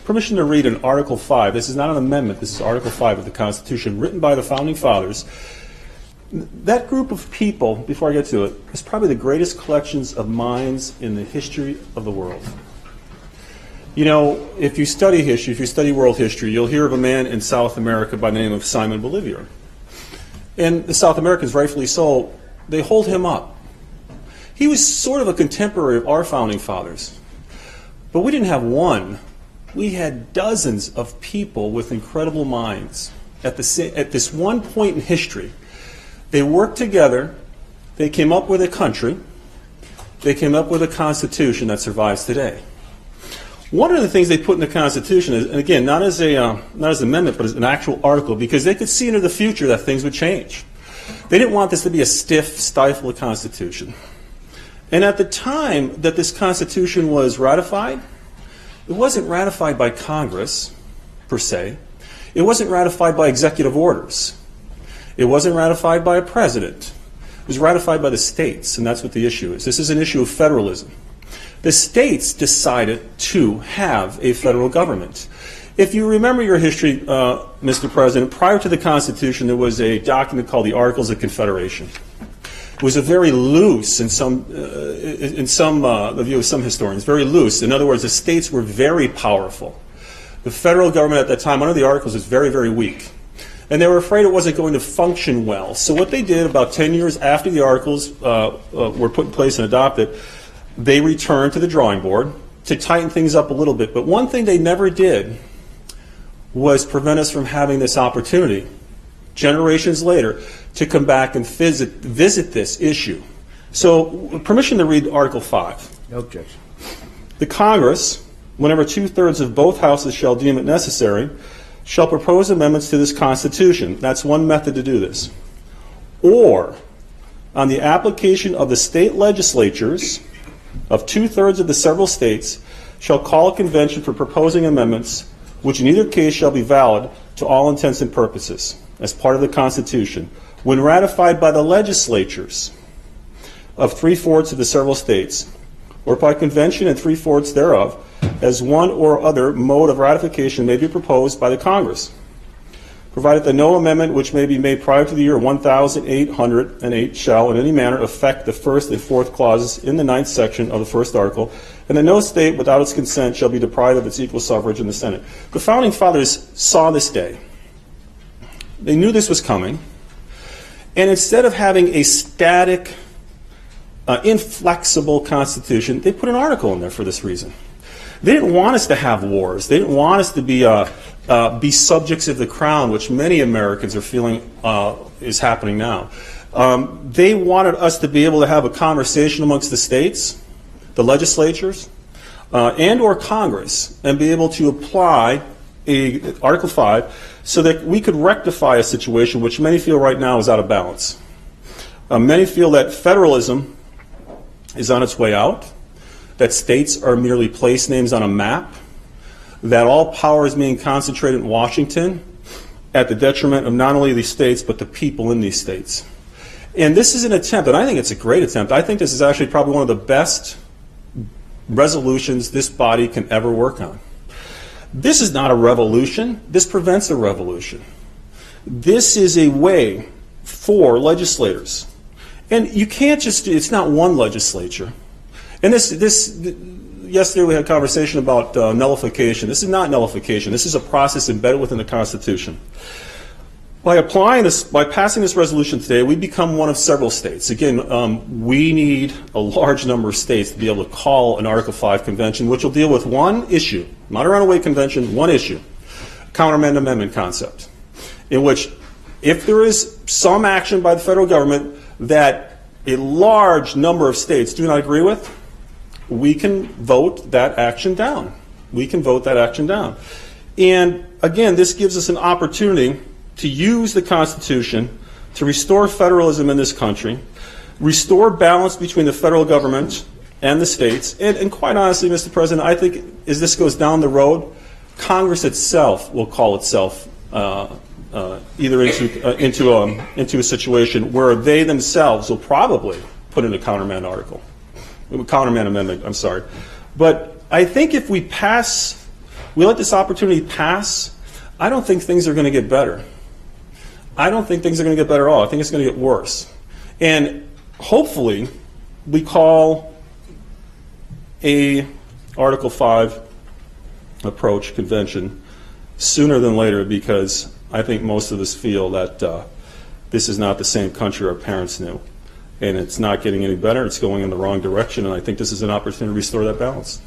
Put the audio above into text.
permission to read in Article 5. This is not an amendment. This is Article 5 of the Constitution, written by the Founding Fathers. That group of people, before I get to it, is probably the greatest collections of minds in the history of the world. You know, if you study history, if you study world history, you'll hear of a man in South America by the name of Simon Bolivar. And the South Americans, rightfully so, they hold him up. He was sort of a contemporary of our Founding Fathers. But we didn't have one. We had dozens of people with incredible minds. At this one point in history, they worked together, they came up with a country, they came up with a constitution that survives today. One of the things they put in the Constitution is, and again, not as an amendment, but as an actual article, because they could see into the future that things would change. They didn't want this to be a stiff, stifled Constitution. And at the time that this Constitution was ratified, it wasn't ratified by Congress, per se. It wasn't ratified by executive orders. It wasn't ratified by a president. It was ratified by the states, and that's what the issue is. This is an issue of federalism. The states decided to have a federal government. If you remember your history, Mr. President, prior to the Constitution, there was a document called the Articles of Confederation. It was a very loose, the view of some historians, very loose. In other words, the states were very powerful. The federal government at that time, under the Articles, was very, very weak. And they were afraid it wasn't going to function well. So what they did about 10 years after the Articles were put in place and adopted, they returned to the drawing board to tighten things up a little bit. But one thing they never did was prevent us from having this opportunity, generations later, to come back and visit this issue. So, permission to read Article 5. No objection. The Congress, whenever 2/3 of both houses shall deem it necessary, shall propose amendments to this Constitution. That's one method to do this. Or, on the application of the state legislatures of 2/3 of the several states, shall call a convention for proposing amendments, which in either case shall be valid to all intents and purposes, as part of the Constitution, when ratified by the legislatures of 3/4 of the several states, or by convention and 3/4 thereof, as one or other mode of ratification may be proposed by the Congress, provided that no amendment which may be made prior to the year 1808 shall in any manner affect the first and fourth clauses in the 9th section of the first article, and that no state without its consent shall be deprived of its equal suffrage in the Senate. The Founding Fathers saw this day. They knew this was coming, and instead of having a static, inflexible Constitution, they put an article in there for this reason. They didn't want us to have wars. They didn't want us to be subjects of the crown, which many Americans are feeling is happening now. They wanted us to be able to have a conversation amongst the states, the legislatures, and or Congress, and be able to apply Article 5 so that we could rectify a situation which many feel right now is out of balance. Many feel that federalism is on its way out, that states are merely place names on a map, that all power is being concentrated in Washington at the detriment of not only these states but the people in these states. And this is an attempt, and I think it's a great attempt. I think this is actually probably one of the best resolutions this body can ever work on. This is not a revolution. This prevents a revolution. This is a way for legislators. And you can't just, it's not one legislature. And yesterday we had a conversation about nullification. This is not nullification. This is a process embedded within the Constitution. By passing this resolution today, we become one of several states. Again, we need a large number of states to be able to call an Article 5 convention, which will deal with one issue, not a runaway convention, one issue, countermand amendment concept, in which if there is some action by the federal government that a large number of states do not agree with, we can vote that action down. We can vote that action down. And again, this gives us an opportunity to use the Constitution to restore federalism in this country, restore balance between the federal government and the states, and quite honestly, Mr. President, I think as this goes down the road, Congress itself will call itself either into a situation where they themselves will probably put in a countermand amendment, I'm sorry. But I think if we pass we let this opportunity pass, I don't think things are going to get better. I don't think things are going to get better at all. I think it's going to get worse. And hopefully, we call a Article 5 approach convention sooner than later, because I think most of us feel that this is not the same country our parents knew. And it's not getting any better. It's going in the wrong direction. And I think this is an opportunity to restore that balance.